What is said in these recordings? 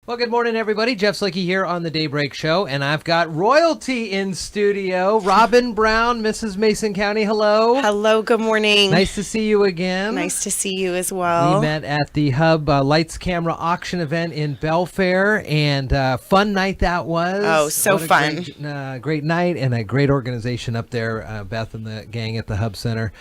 Well, good morning, everybody. Jeff Slakey here on the Daybreak Show, and I've got royalty in studio. Robin Brown, Mrs. Mason County, hello. Hello, good morning. Nice to see you again. Nice to see you as well. We met at the Hub Lights Camera Auction event in Belfair, and fun night that was. Oh, so fun. Great night, and a great organization up there, Beth and the gang at the Hub Center.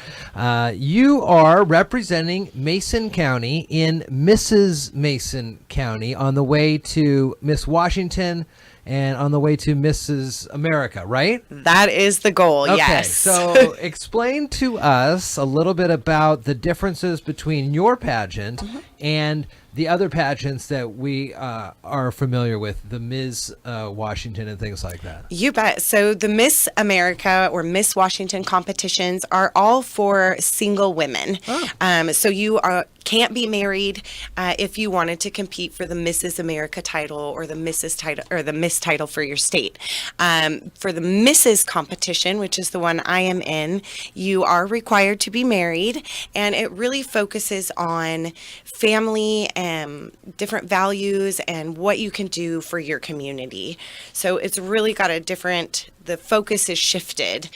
You are representing Mason County in Mrs. Mason County on the way to Miss Washington and on the way to Mrs. America, right? That is the goal, okay, yes. So explain to us a little bit about the differences between your pageant and the other pageants that we are familiar with, the Ms. Washington and things like that. You bet. So the Miss America or Miss Washington competitions are all for single women. Oh. So you can't be married if you wanted to compete for the Mrs. America title or the Mrs. title or the Miss title for your state. For the Mrs. competition, which is the one I am in, you are required to be married, and it really focuses on family and different values and what you can do for your community. So it's really got the focus is shifted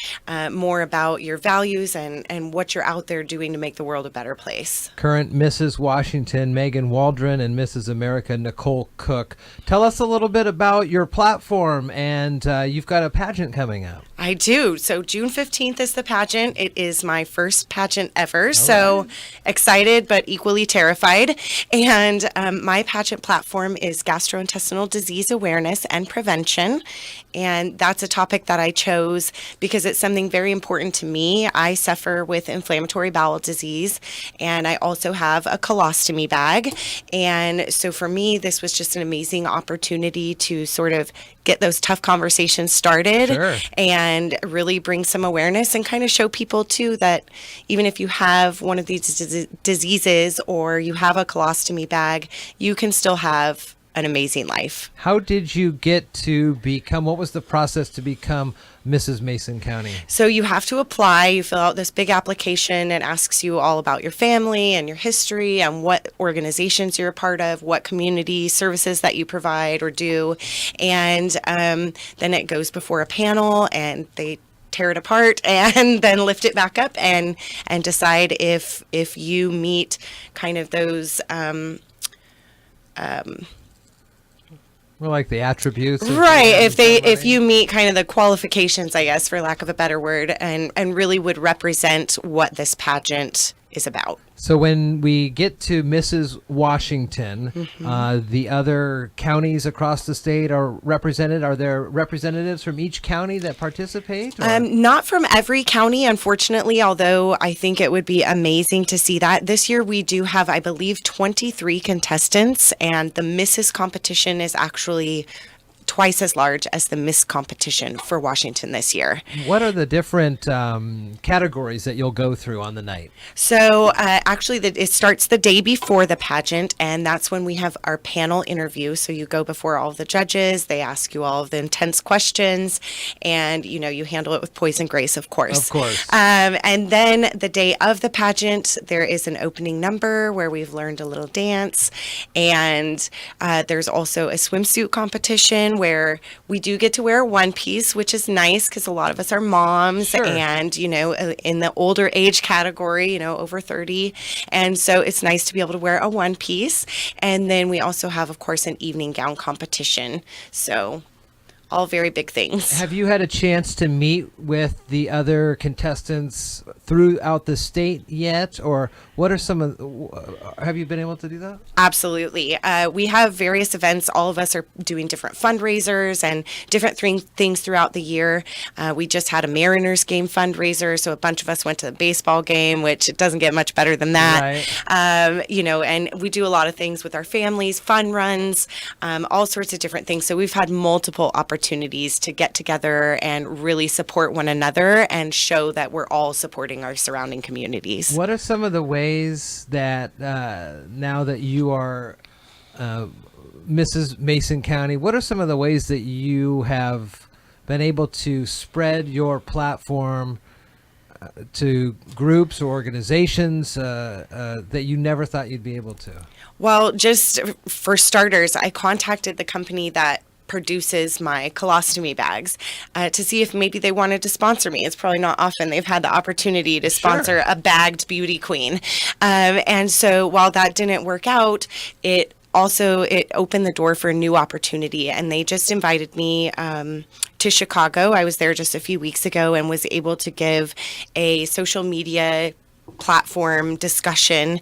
more about your values and what you're out there doing to make the world a better place. Current Mrs. Washington, Megan Waldron, and Mrs. America, Nicole Cook. Tell us a little bit about your platform, and you've got a pageant coming up. I do. So June 15th is the pageant. It is my first pageant ever. So excited, but equally terrified. And my pageant platform is gastrointestinal disease awareness and prevention. And that's a topic that I chose because it's something very important to me. I suffer with inflammatory bowel disease, and I also have a colostomy bag. And so for me, this was just an amazing opportunity to sort of get those tough conversations started. Sure. And really bring some awareness and kind of show people too that even if you have one of these diseases or you have a colostomy bag, you can still have an amazing life. How did you get to what was the process to become Mrs. Mason County? So you have to apply, you fill out this big application. It asks you all about your family and your history and what organizations you're a part of, what community services that you provide or do. And then it goes before a panel and they tear it apart and then lift it back up and decide if you meet kind of those More like the attributes. Right. If you meet kind of the qualifications, I guess, for lack of a better word, and really would represent what this pageant is about. So when we get to Mrs. Washington, the other counties across the state are represented. Are there representatives from each county that participate? Not from every county, unfortunately, although I think it would be amazing to see that. This year we do have, I believe, 23 contestants, and the Mrs. competition is actually twice as large as the Miss competition for Washington this year. What are the different categories that you'll go through on the night? So actually it starts the day before the pageant, and that's when we have our panel interview. So you go before all of the judges, they ask you all of the intense questions, and you handle it with poise and grace, of course. Of course. And then the day of the pageant, there is an opening number where we've learned a little dance, and there's also a swimsuit competition where we do get to wear a one piece, which is nice because a lot of us are moms. Sure. And, in the older age category, over 30. And so it's nice to be able to wear a one piece. And then we also have, of course, an evening gown competition. So all very big things. Have you had a chance to meet with the other contestants throughout the state yet, or what are have you been able to do that? Absolutely. We have various events. All of us are doing different fundraisers and different things throughout the year. We just had a Mariners game fundraiser, so a bunch of us went to the baseball game, which it doesn't get much better than that. Right. And we do a lot of things with our families, fun runs, all sorts of different things. So we've had multiple opportunities to get together and really support one another and show that we're all supporting our surrounding communities. What are some of the ways that now that you are Mrs. Mason County, what are some of the ways that you have been able to spread your platform to groups or organizations that you never thought you'd be able to? Well, just for starters, I contacted the company that produces my colostomy bags to see if maybe they wanted to sponsor me. It's probably not often they've had the opportunity to sponsor a bagged beauty queen. And so while that didn't work out, it opened the door for a new opportunity, and they just invited me to Chicago. I was there just a few weeks ago and was able to give a social media platform discussion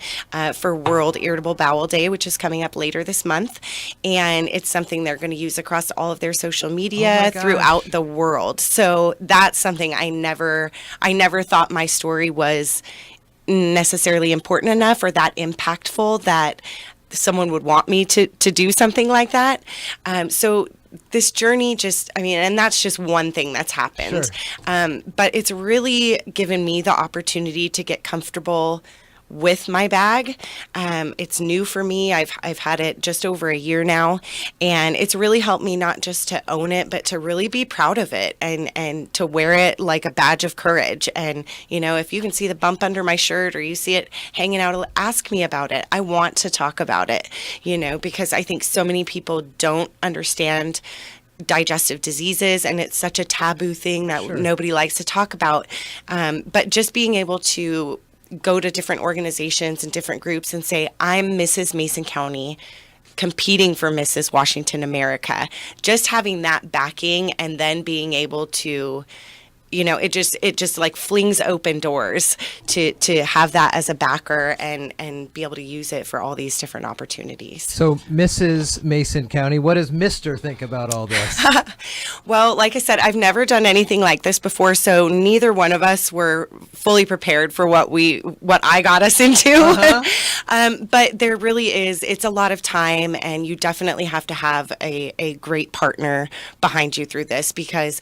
for World Irritable Bowel Day, which is coming up later this month. And it's something they're going to use across all of their social media throughout the world. So that's something I never thought my story was necessarily important enough or that impactful that someone would want me to do something like that. So this journey and that's just one thing that's happened. Sure. But it's really given me the opportunity to get comfortable with my bag. It's new for me. I've had it just over a year now, and it's really helped me not just to own it, but to really be proud of it and to wear it like a badge of courage. And, if you can see the bump under my shirt or you see it hanging out, ask me about it. I want to talk about it, because I think so many people don't understand digestive diseases, and it's such a taboo thing that nobody likes to talk about. But just being able to go to different organizations and different groups and say, I'm Mrs. Mason County competing for Mrs. Washington America. Just having that backing and then being able to, it just like flings open doors to have that as a backer and be able to use it for all these different opportunities. So Mrs. Mason County, what does Mr. think about all this? Well, like I said, I've never done anything like this before, so neither one of us were fully prepared for what I got us into. But there really it's a lot of time, and you definitely have to have a great partner behind you through this, because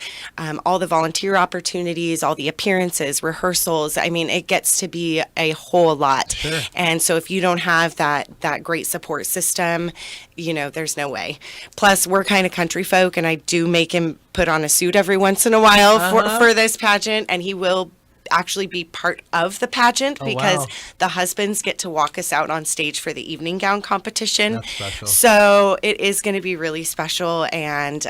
all the volunteer opportunities, all the appearances, rehearsals, it gets to be a whole lot. Sure. And so if you don't have that great support system, there's no way. Plus, we're kind of country folk, and I do make him put on a suit every once in a while for this pageant, and he will actually be part of the pageant because the husbands get to walk us out on stage for the evening gown competition. That's special. So it is going to be really special, and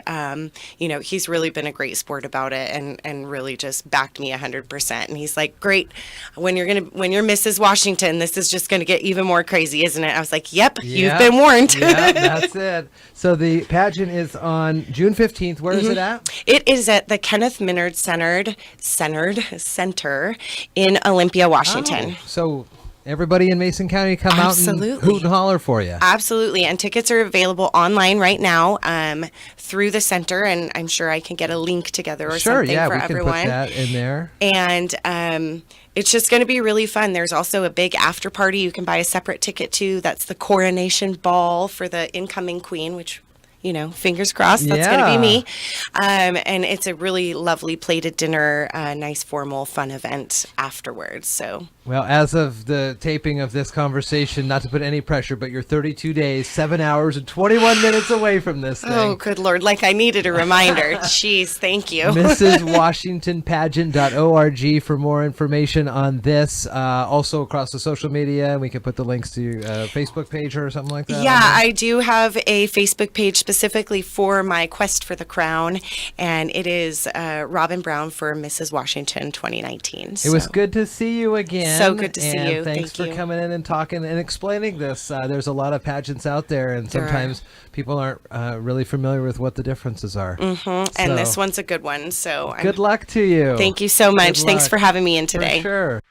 he's really been a great sport about it and really just backed me 100%. And he's like, great, when you're Mrs. Washington, this is just going to get even more crazy, isn't it? I was like, yep. You've been warned. Yeah, that's it. So the pageant is on June 15th. Where is it at? It is at the Kenneth Minard Center in Olympia, Washington. Oh, so everybody in Mason County come out and hoot and holler for you. Absolutely. And tickets are available online right now through the center, and I'm sure I can get a link together or something for everyone. Sure, yeah, we can put that in there. And it's just going to be really fun. There's also a big after party you can buy a separate ticket to. That's the coronation ball for the incoming queen, which fingers crossed, that's going to be me. And it's a really lovely plated dinner, nice formal fun event afterwards. So, well, as of the taping of this conversation, not to put any pressure, but you're 32 days, 7 hours, and 21 minutes away from this thing. Oh, good Lord. Like I needed a reminder. Jeez, thank you. MrsWashingtonPageant.org for more information on this. Also across the social media, we can put the links to your Facebook page or something like that. Yeah, I do have a Facebook page specifically for my quest for the crown, and it is Robin Brown for Mrs. Washington 2019. It was good to see you again. So good to see you. Thanks for coming in and talking and explaining this. There's a lot of pageants out there, and sometimes people aren't really familiar with what the differences are. And this one's a good one. So good luck to you. Thank you so much. Thanks for having me in today. For sure.